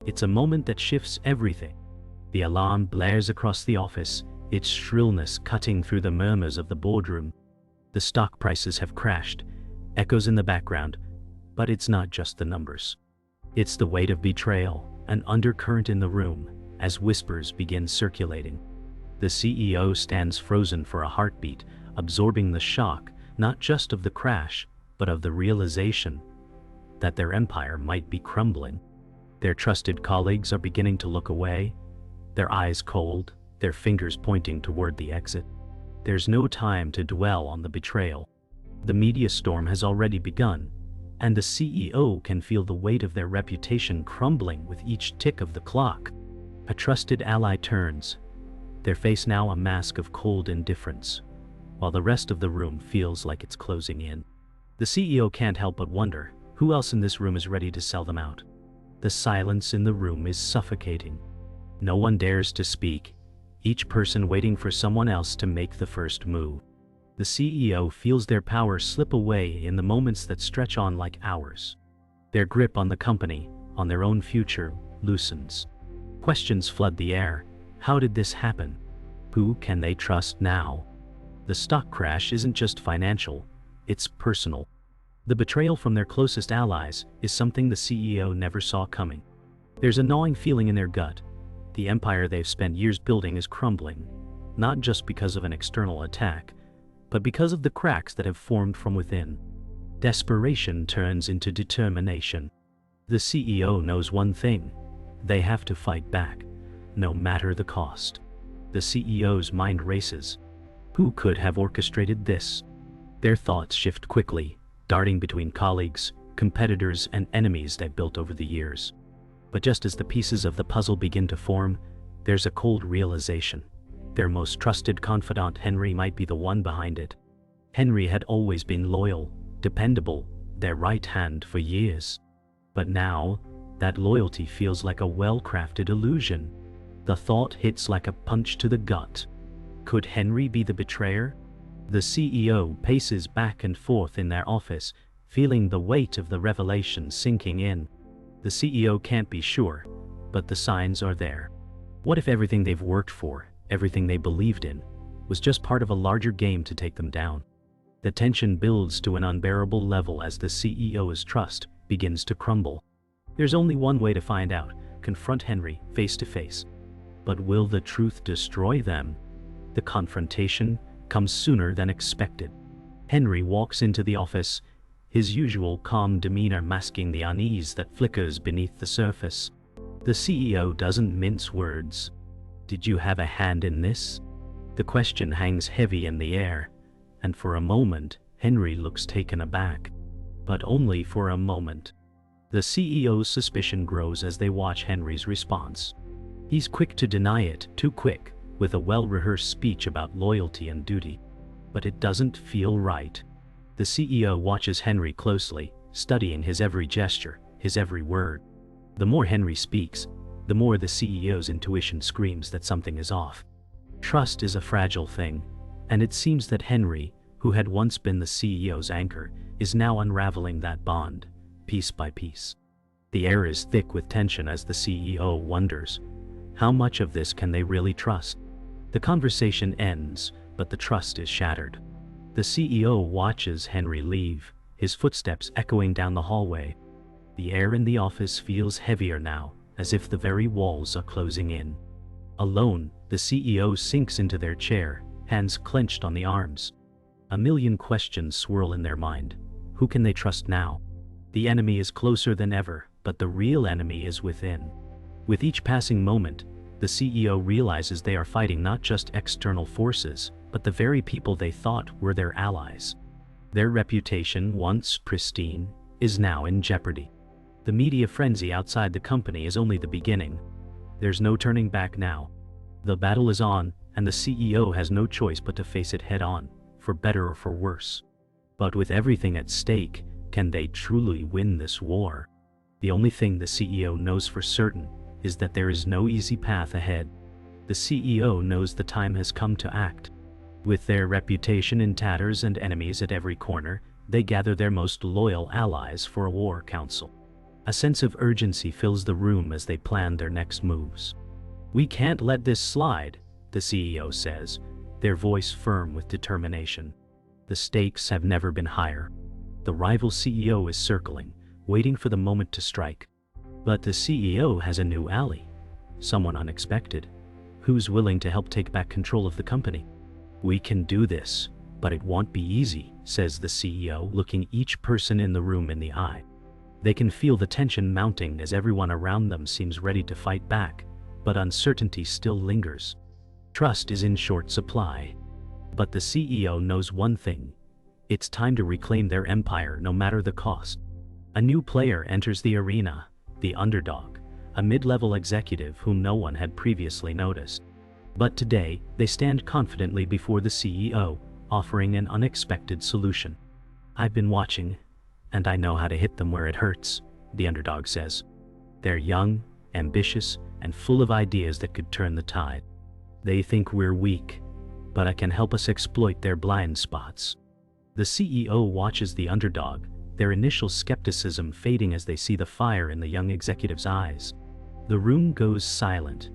It's a moment that shifts everything. The alarm blares across the office, its shrillness cutting through the murmurs of the boardroom. The stock prices have crashed, echoes in the background, but it's not just the numbers. It's the weight of betrayal, an undercurrent in the room, as whispers begin circulating. The CEO stands frozen for a heartbeat, absorbing the shock, not just of the crash, but of the realization that their empire might be crumbling. Their trusted colleagues are beginning to look away, their eyes cold, their fingers pointing toward the exit. There's no time to dwell on the betrayal. The media storm has already begun, and the CEO can feel the weight of their reputation crumbling with each tick of the clock. A trusted ally turns, their face now a mask of cold indifference, while the rest of the room feels like it's closing in. The CEO can't help but wonder, who else in this room is ready to sell them out? The silence in the room is suffocating. No one dares to speak, each person waiting for someone else to make the first move. The CEO feels their power slip away in the moments that stretch on like hours. Their grip on the company, on their own future, loosens. Questions flood the air. How did this happen? Who can they trust now? The stock crash isn't just financial, it's personal. The betrayal from their closest allies is something the CEO never saw coming. There's a gnawing feeling in their gut. The empire they've spent years building is crumbling, not just because of an external attack, but because of the cracks that have formed from within. Desperation turns into determination. The CEO knows one thing: they have to fight back, no matter the cost. The CEO's mind races. Who could have orchestrated this? Their thoughts shift quickly, darting between colleagues, competitors, and enemies they've built over the years. But just as the pieces of the puzzle begin to form, there's a cold realization. Their most trusted confidant Henry might be the one behind it. Henry had always been loyal, dependable, their right hand for years. But now, that loyalty feels like a well-crafted illusion. The thought hits like a punch to the gut. Could Henry be the betrayer? The CEO paces back and forth in their office, feeling the weight of the revelation sinking in. The CEO can't be sure, but the signs are there. What if everything they've worked for, everything they believed in, was just part of a larger game to take them down? The tension builds to an unbearable level as the CEO's trust begins to crumble. There's only one way to find out: confront Henry face to face. But will the truth destroy them? The confrontation comes sooner than expected. Henry walks into the office, his usual calm demeanor masking the unease that flickers beneath the surface. The CEO doesn't mince words. Did you have a hand in this? The question hangs heavy in the air, and for a moment, Henry looks taken aback. But only for a moment. The CEO's suspicion grows as they watch Henry's response. He's quick to deny it, too quick, with a well-rehearsed speech about loyalty and duty. But it doesn't feel right. The CEO watches Henry closely, studying his every gesture, his every word. The more Henry speaks, the more the CEO's intuition screams that something is off. Trust is a fragile thing, and it seems that Henry, who had once been the CEO's anchor, is now unraveling that bond, piece by piece. The air is thick with tension as the CEO wonders, how much of this can they really trust? The conversation ends, but the trust is shattered. The CEO watches Henry leave, his footsteps echoing down the hallway. The air in the office feels heavier now, as if the very walls are closing in. Alone, the CEO sinks into their chair, hands clenched on the arms. A million questions swirl in their mind. Who can they trust now? The enemy is closer than ever, but the real enemy is within. With each passing moment, the CEO realizes they are fighting not just external forces, but the very people they thought were their allies. Their reputation, once pristine, is now in jeopardy. The media frenzy outside the company is only the beginning. There's no turning back now. The battle is on, and the CEO has no choice but to face it head-on, for better or for worse. But with everything at stake, can they truly win this war? The only thing the CEO knows for certain is that there is no easy path ahead. The CEO knows the time has come to act. With their reputation in tatters and enemies at every corner, they gather their most loyal allies for a war council. A sense of urgency fills the room as they plan their next moves. "We can't let this slide," the CEO says, their voice firm with determination. The stakes have never been higher. The rival CEO is circling, waiting for the moment to strike. But the CEO has a new ally, someone unexpected, who's willing to help take back control of the company. "We can do this, but it won't be easy," says the CEO, looking each person in the room in the eye. They can feel the tension mounting as everyone around them seems ready to fight back, but uncertainty still lingers. Trust is in short supply. But the CEO knows one thing: it's time to reclaim their empire no matter the cost. A new player enters the arena, the Underdog, a mid-level executive whom no one had previously noticed. But today, they stand confidently before the CEO, offering an unexpected solution. "I've been watching, and I know how to hit them where it hurts," the Underdog says. They're young, ambitious, and full of ideas that could turn the tide. "They think we're weak, but I can help us exploit their blind spots." The CEO watches the Underdog, their initial skepticism fading as they see the fire in the young executive's eyes. The room goes silent,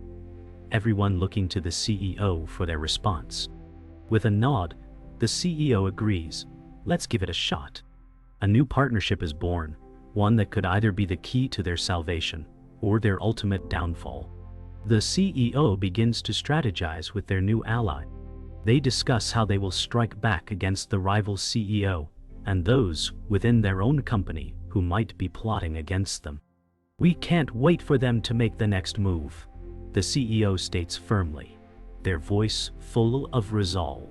everyone looking to the CEO for their response. With a nod, the CEO agrees, "Let's give it a shot." A new partnership is born, one that could either be the key to their salvation or their ultimate downfall. The CEO begins to strategize with their new ally. They discuss how they will strike back against the rival CEO and those within their own company who might be plotting against them. "We can't wait for them to make the next move," the CEO states firmly, their voice full of resolve.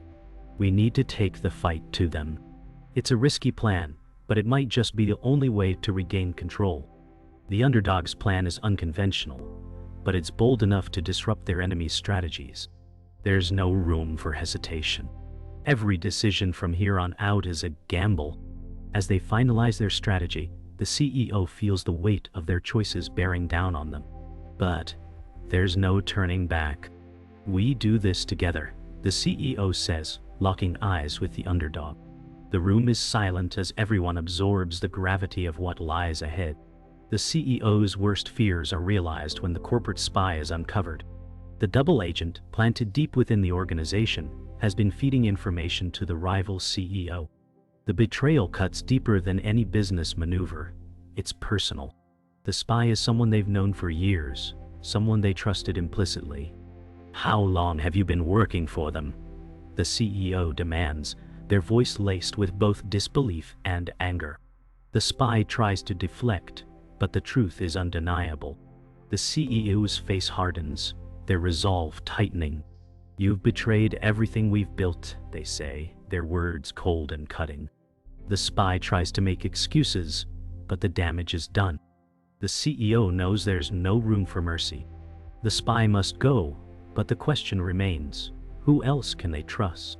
"We need to take the fight to them." It's a risky plan, but it might just be the only way to regain control. The Underdog's plan is unconventional, but it's bold enough to disrupt their enemy's strategies. There's no room for hesitation. Every decision from here on out is a gamble. As they finalize their strategy, the CEO feels the weight of their choices bearing down on them. But there's no turning back. "We do this together," the CEO says, locking eyes with the Underdog. The room is silent as everyone absorbs the gravity of what lies ahead. The CEO's worst fears are realized when the corporate spy is uncovered. The double agent, planted deep within the organization, has been feeding information to the rival CEO. The betrayal cuts deeper than any business maneuver. It's personal. The spy is someone they've known for years, someone they trusted implicitly. "How long have you been working for them?" the CEO demands, their voice laced with both disbelief and anger. The spy tries to deflect, but the truth is undeniable. The CEO's face hardens, their resolve tightening. "You've betrayed everything we've built," they say, their words cold and cutting. The spy tries to make excuses, but the damage is done. The CEO knows there's no room for mercy. The spy must go, but the question remains, who else can they trust?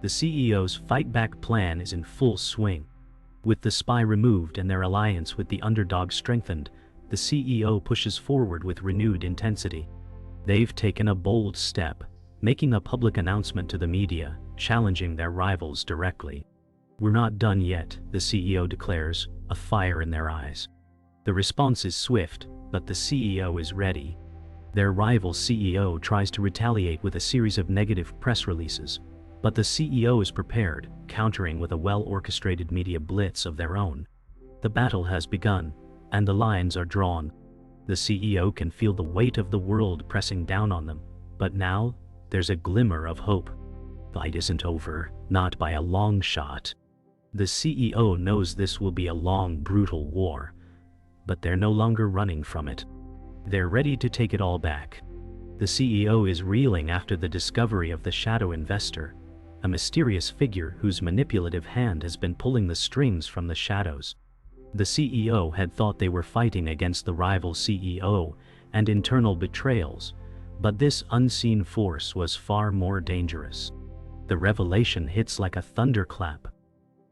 The CEO's fight-back plan is in full swing. With the spy removed and their alliance with the Underdog strengthened, the CEO pushes forward with renewed intensity. They've taken a bold step, making a public announcement to the media, challenging their rivals directly. "We're not done yet," the CEO declares, a fire in their eyes. The response is swift, but the CEO is ready. Their rival CEO tries to retaliate with a series of negative press releases, but the CEO is prepared, countering with a well-orchestrated media blitz of their own. The battle has begun, and the lines are drawn. The CEO can feel the weight of the world pressing down on them, but now there's a glimmer of hope. The fight isn't over, not by a long shot. The CEO knows this will be a long, brutal war, but they're no longer running from it. They're ready to take it all back. The CEO is reeling after the discovery of the shadow investor, a mysterious figure whose manipulative hand has been pulling the strings from the shadows. The CEO had thought they were fighting against the rival CEO and internal betrayals, but this unseen force was far more dangerous. The revelation hits like a thunderclap.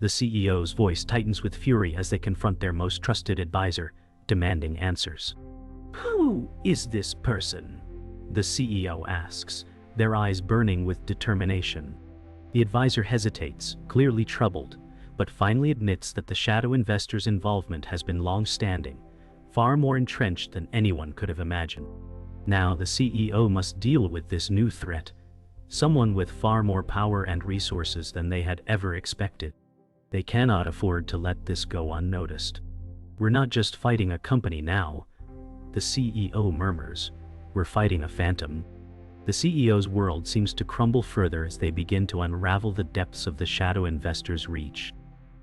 The CEO's voice tightens with fury as they confront their most trusted advisor, demanding answers. "Who is this person?" the CEO asks, their eyes burning with determination. The advisor hesitates, clearly troubled, but finally admits that the shadow investor's involvement has been long-standing, far more entrenched than anyone could have imagined. Now the CEO must deal with this new threat, someone with far more power and resources than they had ever expected. They cannot afford to let this go unnoticed. "We're not just fighting a company now," the CEO murmurs. "We're fighting a phantom." The CEO's world seems to crumble further as they begin to unravel the depths of the shadow investor's reach.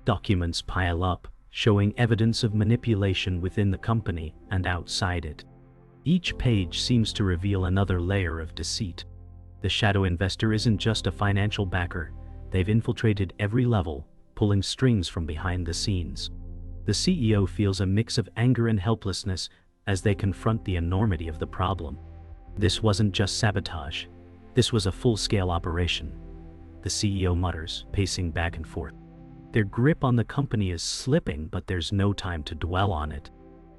Documents pile up, showing evidence of manipulation within the company and outside it. Each page seems to reveal another layer of deceit. The shadow investor isn't just a financial backer, they've infiltrated every level, pulling strings from behind the scenes. The CEO feels a mix of anger and helplessness as they confront the enormity of the problem. This wasn't just sabotage, this was a full-scale operation, the CEO mutters, pacing back and forth. Their grip on the company is slipping, but there's no time to dwell on it.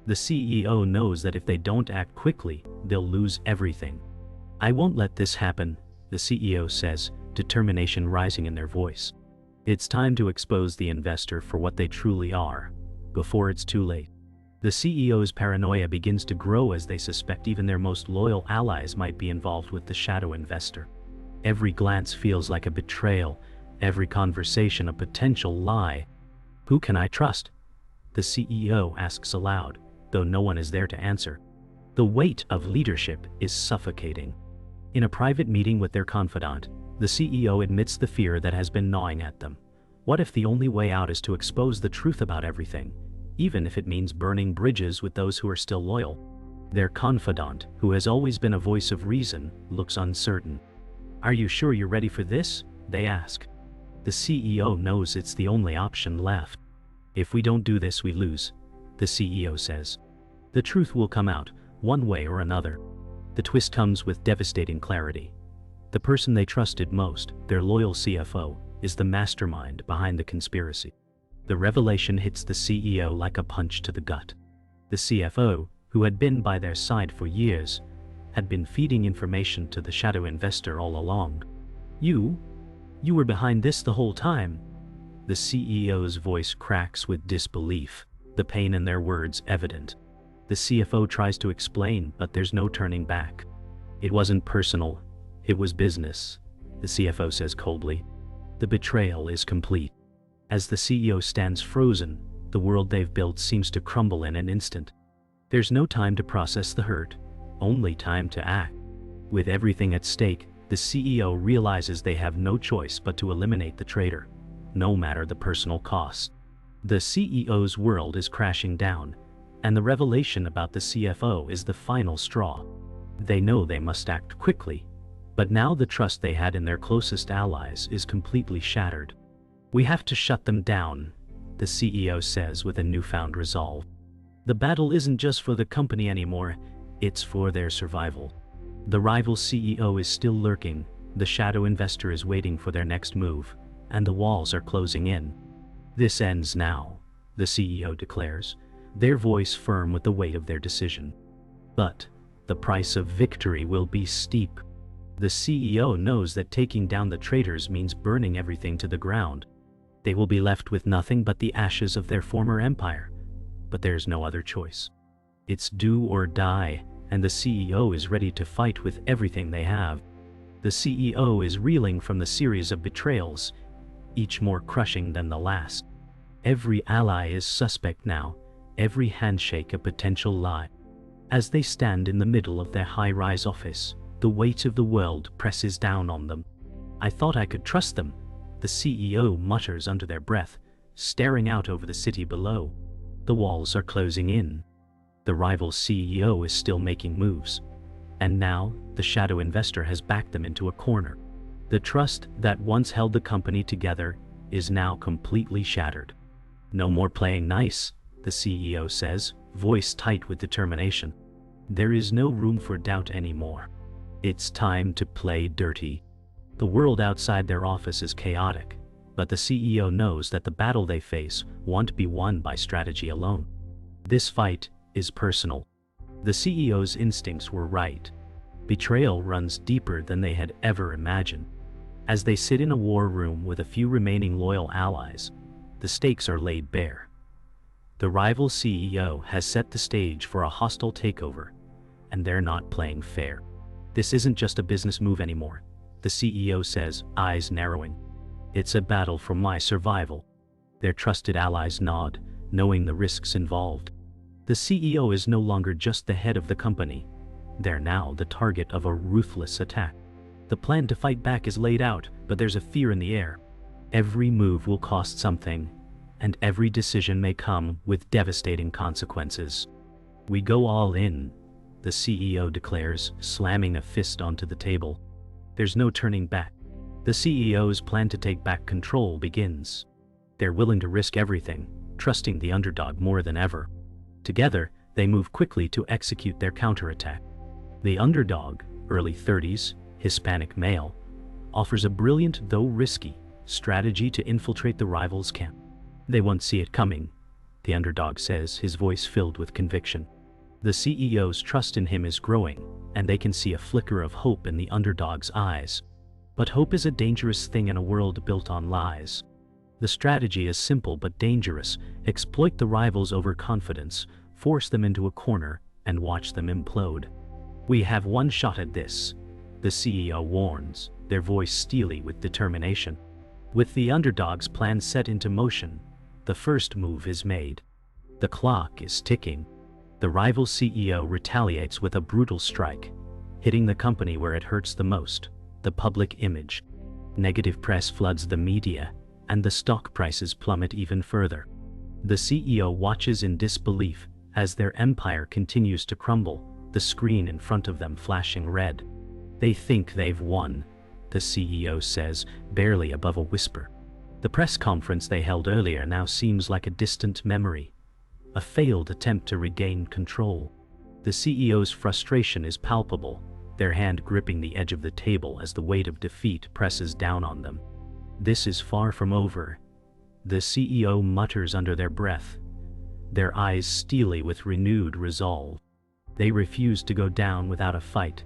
The CEO knows that if they don't act quickly, they'll lose everything. "I won't let this happen," the CEO says, determination rising in their voice. It's time to expose the investor for what they truly are, before it's too late. The CEO's paranoia begins to grow as they suspect even their most loyal allies might be involved with the shadow investor. Every glance feels like a betrayal, every conversation a potential lie. "Who can I trust?" the CEO asks aloud, though no one is there to answer. The weight of leadership is suffocating. In a private meeting with their confidant, the CEO admits the fear that has been gnawing at them. What if the only way out is to expose the truth about everything, even if it means burning bridges with those who are still loyal? Their confidant, who has always been a voice of reason, looks uncertain. "Are you sure you're ready for this?" they ask. The CEO knows it's the only option left. "If we don't do this, we lose," the CEO says. "The truth will come out, one way or another." The twist comes with devastating clarity. The person they trusted most, their loyal CFO, is the mastermind behind the conspiracy. The revelation hits the CEO like a punch to the gut. The CFO, who had been by their side for years, had been feeding information to the shadow investor all along. You were behind this the whole time." The CEO's voice cracks with disbelief, the pain in their words evident. The CFO tries to explain, but there's no turning back. "It wasn't personal, it was business," the CFO says coldly. The betrayal is complete. As the CEO stands frozen, the world they've built seems to crumble in an instant. There's no time to process the hurt, only time to act. With everything at stake, the CEO realizes they have no choice but to eliminate the traitor, no matter the personal cost. The CEO's world is crashing down, and the revelation about the CFO is the final straw. They know they must act quickly, but now the trust they had in their closest allies is completely shattered. "We have to shut them down," the CEO says with a newfound resolve. The battle isn't just for the company anymore, it's for their survival. The rival CEO is still lurking, the shadow investor is waiting for their next move, and the walls are closing in. "This ends now," the CEO declares, their voice firm with the weight of their decision. But the price of victory will be steep. The CEO knows that taking down the traitors means burning everything to the ground. They will be left with nothing but the ashes of their former empire. But there's no other choice. It's do or die, and the CEO is ready to fight with everything they have. The CEO is reeling from the series of betrayals, each more crushing than the last. Every ally is suspect now, every handshake a potential lie. As they stand in the middle of their high-rise office, the weight of the world presses down on them. "I thought I could trust them," the CEO mutters under their breath, staring out over the city below. The walls are closing in. The rival CEO is still making moves. And now, the shadow investor has backed them into a corner. The trust that once held the company together is now completely shattered. "No more playing nice," the CEO says, voice tight with determination. There is no room for doubt anymore. It's time to play dirty. The world outside their office is chaotic, but the CEO knows that the battle they face won't be won by strategy alone. This fight is personal. The CEO's instincts were right. Betrayal runs deeper than they had ever imagined. As they sit in a war room with a few remaining loyal allies, the stakes are laid bare. The rival CEO has set the stage for a hostile takeover, and they're not playing fair. This isn't just a business move anymore, the CEO says, eyes narrowing. It's a battle for my survival. Their trusted allies nod, knowing the risks involved. The CEO is no longer just the head of the company. They're now the target of a ruthless attack. The plan to fight back is laid out, but there's a fear in the air. Every move will cost something, and every decision may come with devastating consequences. We go all in, the CEO declares, slamming a fist onto the table. There's no turning back. The CEO's plan to take back control begins. They're willing to risk everything, trusting the underdog more than ever. Together, they move quickly to execute their counterattack. The underdog, early 30s, Hispanic male, offers a brilliant, though risky, strategy to infiltrate the rival's camp. They won't see it coming, the underdog says, his voice filled with conviction. The CEO's trust in him is growing, and they can see a flicker of hope in the underdog's eyes. But hope is a dangerous thing in a world built on lies. The strategy is simple but dangerous. Exploit the rival's overconfidence, force them into a corner, and watch them implode. We have one shot at this, the CEO warns, their voice steely with determination. With the underdog's plan set into motion, the first move is made. The clock is ticking. The rival CEO retaliates with a brutal strike, hitting the company where it hurts the most, the public image. Negative press floods the media, and the stock prices plummet even further. The CEO watches in disbelief as their empire continues to crumble, the screen in front of them flashing red. They think they've won, the CEO says, barely above a whisper. The press conference they held earlier now seems like a distant memory, a failed attempt to regain control. The CEO's frustration is palpable, their hand gripping the edge of the table as the weight of defeat presses down on them. This is far from over, the CEO mutters under their breath, their eyes steely with renewed resolve. They refuse to go down without a fight.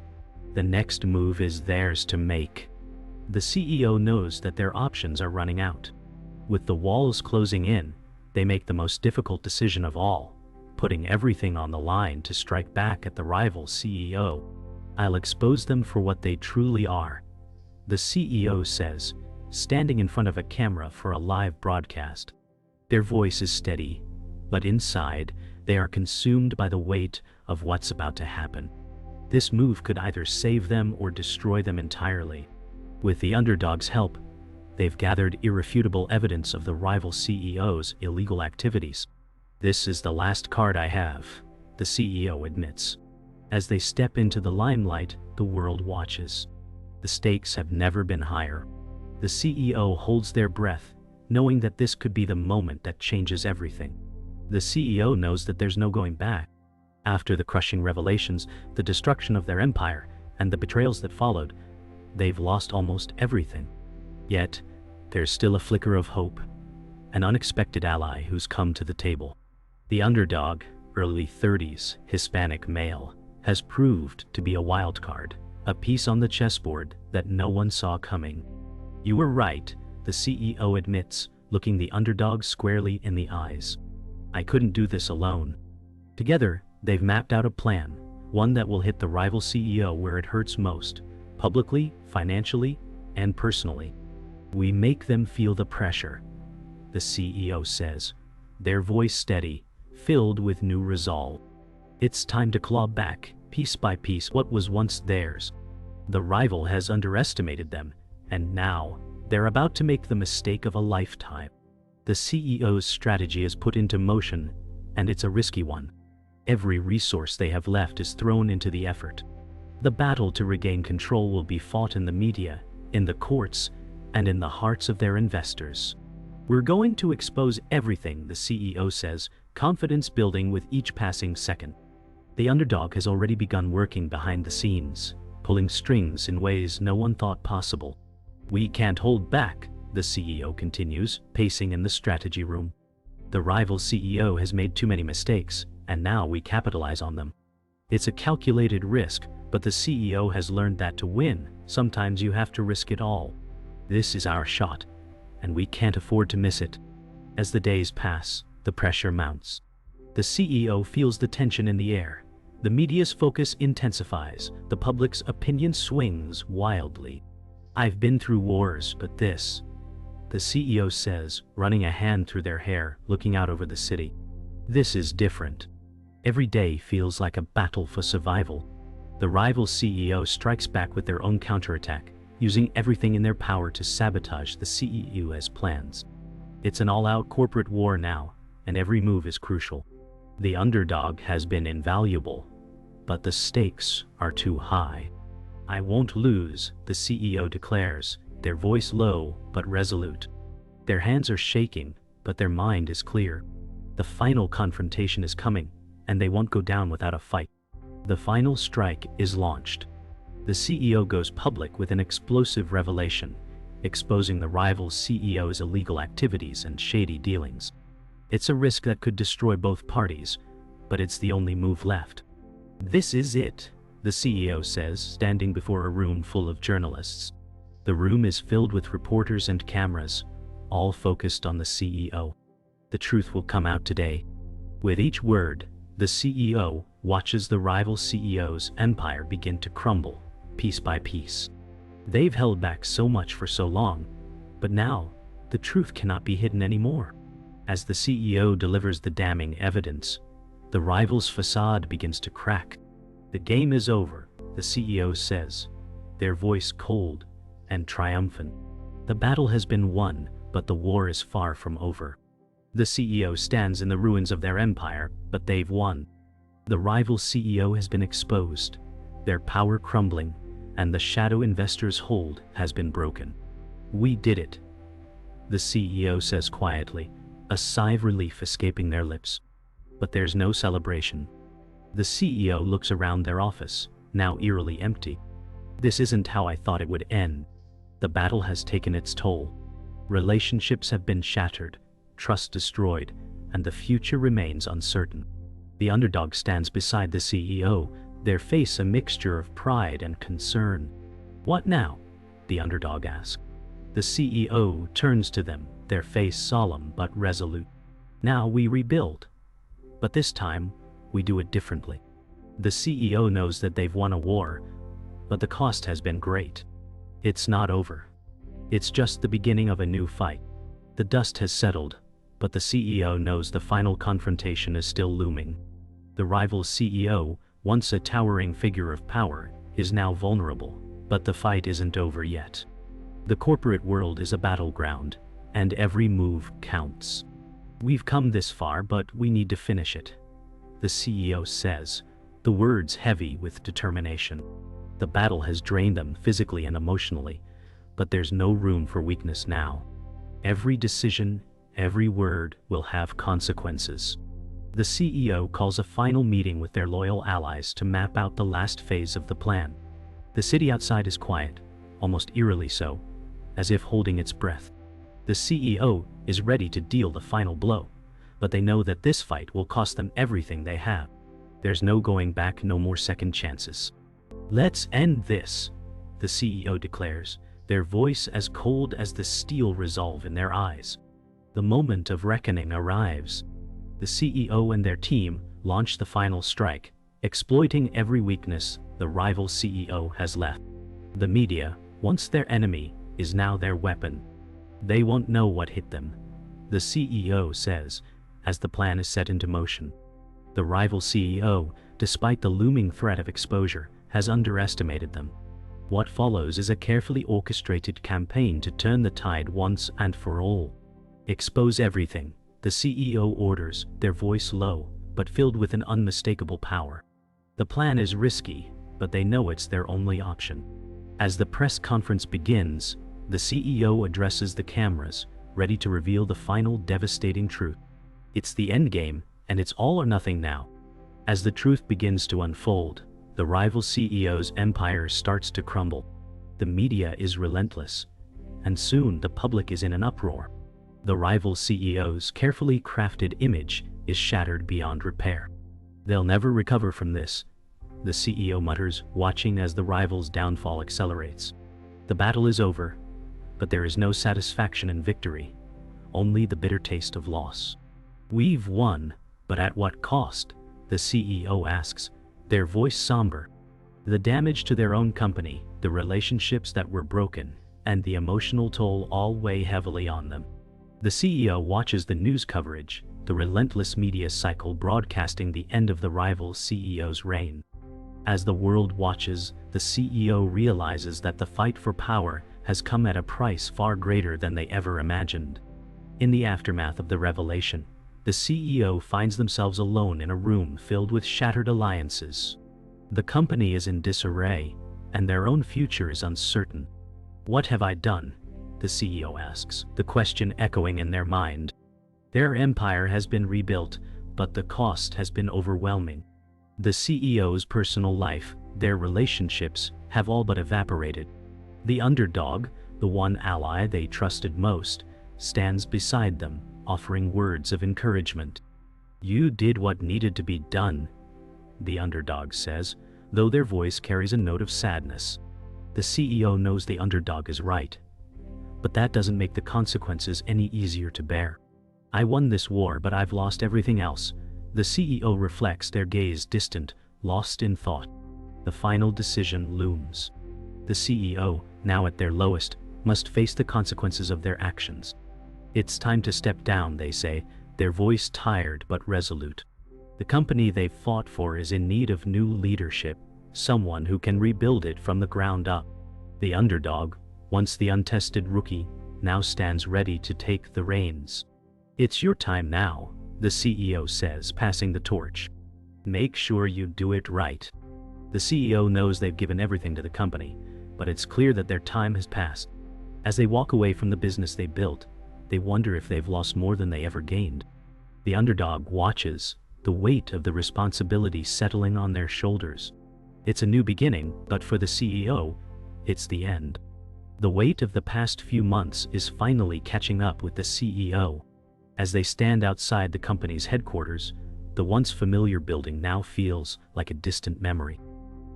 The next move is theirs to make. The CEO knows that their options are running out. With the walls closing in, they make the most difficult decision of all, putting everything on the line to strike back at the rival CEO. I'll expose them for what they truly are, the CEO says, standing in front of a camera for a live broadcast. Their voice is steady, but inside, they are consumed by the weight of what's about to happen. This move could either save them or destroy them entirely. With the underdog's help, they've gathered irrefutable evidence of the rival CEO's illegal activities. This is the last card I have, the CEO admits. As they step into the limelight, the world watches. The stakes have never been higher. The CEO holds their breath, knowing that this could be the moment that changes everything. The CEO knows that there's no going back. After the crushing revelations, the destruction of their empire, and the betrayals that followed, they've lost almost everything. Yet, there's still a flicker of hope, an unexpected ally who's come to the table. The underdog, early 30s, Hispanic male, has proved to be a wild card, a piece on the chessboard that no one saw coming. You were right, the CEO admits, looking the underdog squarely in the eyes. I couldn't do this alone. Together, they've mapped out a plan, one that will hit the rival CEO where it hurts most, publicly, financially, and personally. We make them feel the pressure, the CEO says, their voice steady, filled with new resolve. It's time to claw back, piece by piece, what was once theirs. The rival has underestimated them, and now, they're about to make the mistake of a lifetime. The CEO's strategy is put into motion, and it's a risky one. Every resource they have left is thrown into the effort. The battle to regain control will be fought in the media, in the courts, and in the hearts of their investors. We're going to expose everything, the CEO says, confidence building with each passing second. The underdog has already begun working behind the scenes, pulling strings in ways no one thought possible. We can't hold back, the CEO continues, pacing in the strategy room. The rival CEO has made too many mistakes, and now we capitalize on them. It's a calculated risk, but the CEO has learned that to win, sometimes you have to risk it all. This is our shot, and we can't afford to miss it. As the days pass, The pressure mounts. The CEO feels the tension in the air. The media's focus intensifies. The public's opinion swings wildly. "I've been through wars, but this," the CEO says, running a hand through their hair, looking out over the city. "This is different. Every day feels like a battle for survival." The rival CEO strikes back with their own counterattack, using everything in their power to sabotage the CEO's plans. It's an all-out corporate war now, and every move is crucial. The underdog has been invaluable, but the stakes are too high. "I won't lose," the CEO declares, their voice low but resolute. Their hands are shaking, but their mind is clear. The final confrontation is coming, and they won't go down without a fight. The final strike is launched. The CEO goes public with an explosive revelation, exposing the rival CEO's illegal activities and shady dealings. It's a risk that could destroy both parties, but it's the only move left. "This is it," the CEO says, standing before a room full of journalists. The room is filled with reporters and cameras, all focused on the CEO. The truth will come out today. With each word, the CEO watches the rival CEO's empire begin to crumble, piece by piece. They've held back so much for so long, but now, the truth cannot be hidden anymore. As the CEO delivers the damning evidence, the rival's facade begins to crack. "The game is over," the CEO says, their voice cold and triumphant. "The battle has been won, but the war is far from over." The CEO stands in the ruins of their empire, but they've won. The rival CEO has been exposed, their power crumbling, and the shadow investors' hold has been broken. "We did it," the CEO says quietly, a sigh of relief escaping their lips. But there's no celebration. The CEO looks around their office, now eerily empty. "This isn't how I thought it would end." The battle has taken its toll. Relationships have been shattered, trust destroyed, and the future remains uncertain. The underdog stands beside the CEO, their face a mixture of pride and concern. "What now?" the underdog asks. The CEO turns to them, their face solemn but resolute. "Now we rebuild. But this time, we do it differently." The CEO knows that they've won a war, but the cost has been great. It's not over. It's just the beginning of a new fight. The dust has settled, but the CEO knows the final confrontation is still looming. The rival CEO, once a towering figure of power, is now vulnerable, but the fight isn't over yet. The corporate world is a battleground, and every move counts. "We've come this far, but we need to finish it," the CEO says, the words heavy with determination. The battle has drained them physically and emotionally, but there's no room for weakness now. Every decision, every word will have consequences. The CEO calls a final meeting with their loyal allies to map out the last phase of the plan. The city outside is quiet, almost eerily so, as if holding its breath. The CEO is ready to deal the final blow, but they know that this fight will cost them everything they have. There's no going back, no more second chances. "Let's end this," the CEO declares, their voice as cold as the steel resolve in their eyes. The moment of reckoning arrives. The CEO and their team launch the final strike, exploiting every weakness the rival CEO has left. The media, once their enemy, is now their weapon. "They won't know what hit them," the CEO says, as the plan is set into motion. The rival CEO, despite the looming threat of exposure, has underestimated them. What follows is a carefully orchestrated campaign to turn the tide once and for all. "Expose everything," the CEO orders, their voice low, but filled with an unmistakable power. The plan is risky, but they know it's their only option. As the press conference begins, the CEO addresses the cameras, ready to reveal the final devastating truth. It's the endgame, and it's all or nothing now. As the truth begins to unfold, the rival CEO's empire starts to crumble. The media is relentless, and soon the public is in an uproar. The rival CEO's carefully crafted image is shattered beyond repair. "They'll never recover from this," the CEO mutters, watching as the rival's downfall accelerates. The battle is over, but there is no satisfaction in victory, only the bitter taste of loss. We've won, but at what cost? The CEO asks, their voice somber. The damage to their own company, the relationships that were broken, and the emotional toll all weigh heavily on them. The CEO watches the news coverage, the relentless media cycle broadcasting the end of the rival CEO's reign. As the world watches, the CEO realizes that the fight for power has come at a price far greater than they ever imagined. In the aftermath of the revelation, the CEO finds themselves alone in a room filled with shattered alliances. The company is in disarray, and their own future is uncertain. What have I done? The CEO asks, the question echoing in their mind. Their empire has been rebuilt, but the cost has been overwhelming. The CEO's personal life, their relationships, have all but evaporated. The underdog, the one ally they trusted most, stands beside them, offering words of encouragement. You did what needed to be done, the underdog says, though their voice carries a note of sadness. The CEO knows the underdog is right, but that doesn't make the consequences any easier to bear. I won this war, but I've lost everything else. The CEO reflects, their gaze distant, lost in thought. The final decision looms. The CEO, now at their lowest, must face the consequences of their actions. It's time to step down, they say, their voice tired but resolute. The company they've fought for is in need of new leadership, someone who can rebuild it from the ground up. The underdog, once the untested rookie, now stands ready to take the reins. It's your time now, the CEO says, passing the torch. Make sure you do it right. The CEO knows they've given everything to the company, but it's clear that their time has passed. As they walk away from the business they built, they wonder if they've lost more than they ever gained. The underdog watches, the weight of the responsibility settling on their shoulders. It's a new beginning, but for the CEO, it's the end. The weight of the past few months is finally catching up with the CEO. As they stand outside the company's headquarters, the once familiar building now feels like a distant memory.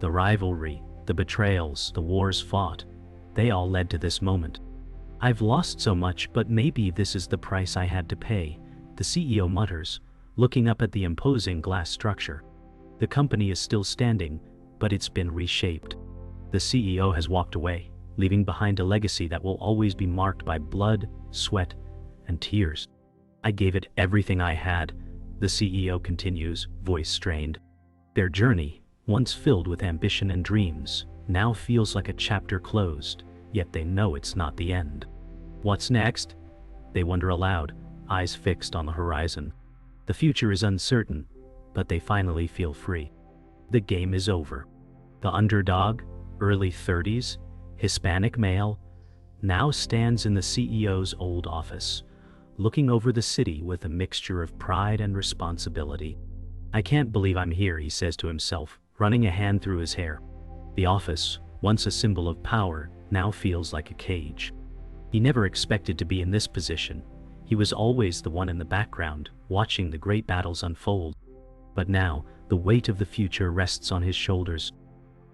The rivalry, the betrayals, the wars fought, they all led to this moment. I've lost so much, but maybe this is the price I had to pay, the CEO mutters, looking up at the imposing glass structure. The company is still standing, but it's been reshaped. The CEO has walked away, leaving behind a legacy that will always be marked by blood, sweat, and tears. I gave it everything I had, the CEO continues, voice strained. Their journey, once filled with ambition and dreams, now feels like a chapter closed, yet they know it's not the end. What's next? They wonder aloud, eyes fixed on the horizon. The future is uncertain, but they finally feel free. The game is over. The underdog, early 30s, Hispanic male, now stands in the CEO's old office, looking over the city with a mixture of pride and responsibility. I can't believe I'm here, he says to himself, running a hand through his hair. The office, once a symbol of power, now feels like a cage. He never expected to be in this position. He was always the one in the background, watching the great battles unfold. But now, the weight of the future rests on his shoulders.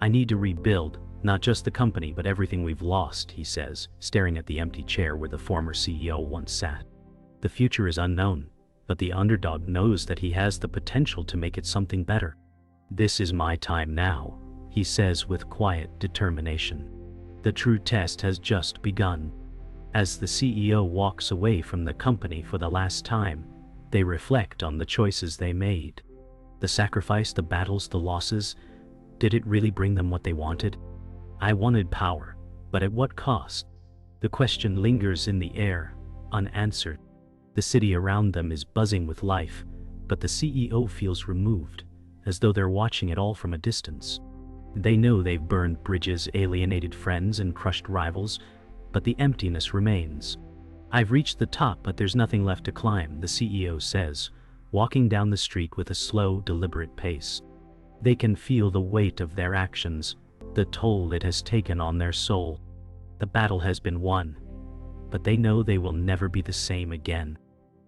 I need to rebuild, not just the company but everything we've lost, he says, staring at the empty chair where the former CEO once sat. The future is unknown, but the underdog knows that he has the potential to make it something better. This is my time now, he says with quiet determination. The true test has just begun. As the CEO walks away from the company for the last time, they reflect on the choices they made. The sacrifice, the battles, the losses, did it really bring them what they wanted? I wanted power, but at what cost? The question lingers in the air, unanswered. The city around them is buzzing with life, but the CEO feels removed, as though they're watching it all from a distance. They know they've burned bridges, alienated friends, and crushed rivals, but the emptiness remains. I've reached the top, but there's nothing left to climb, the CEO says, walking down the street with a slow, deliberate pace. They can feel the weight of their actions, the toll it has taken on their soul. The battle has been won, but they know they will never be the same again.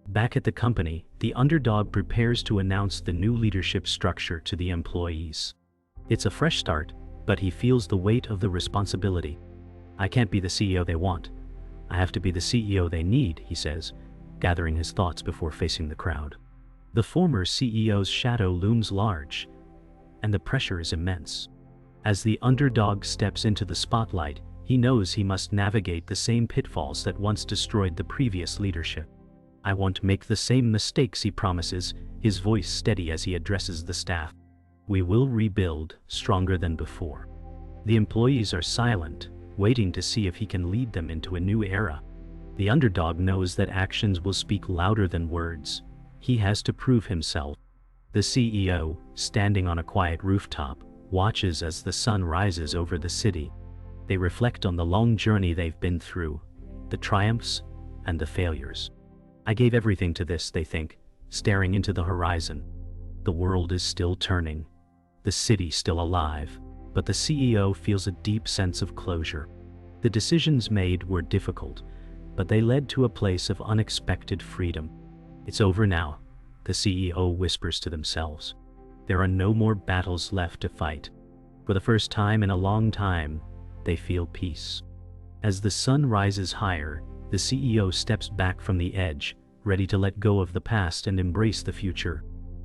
Back at the company, the underdog prepares to announce the new leadership structure to the employees. It's a fresh start, but he feels the weight of the responsibility. I can't be the CEO they want. I have to be the CEO they need, he says, gathering his thoughts before facing the crowd. The former CEO's shadow looms large, and the pressure is immense. As the underdog steps into the spotlight, he knows he must navigate the same pitfalls that once destroyed the previous leadership. "I won't make the same mistakes," he promises, his voice steady as he addresses the staff. "We will rebuild, stronger than before." The employees are silent, waiting to see if he can lead them into a new era. The underdog knows that actions will speak louder than words. He has to prove himself. The CEO, standing on a quiet rooftop, watches as the sun rises over the city. They reflect on the long journey they've been through, the triumphs and the failures. "I gave everything to this," they think, staring into the horizon. The world is still turning, the city still alive, but the CEO feels a deep sense of closure. The decisions made were difficult, but they led to a place of unexpected freedom. "It's over now," the CEO whispers to themselves. There are no more battles left to fight. For the first time in a long time, they feel peace. As the sun rises higher, the CEO steps back from the edge, ready to let go of the past and embrace the future.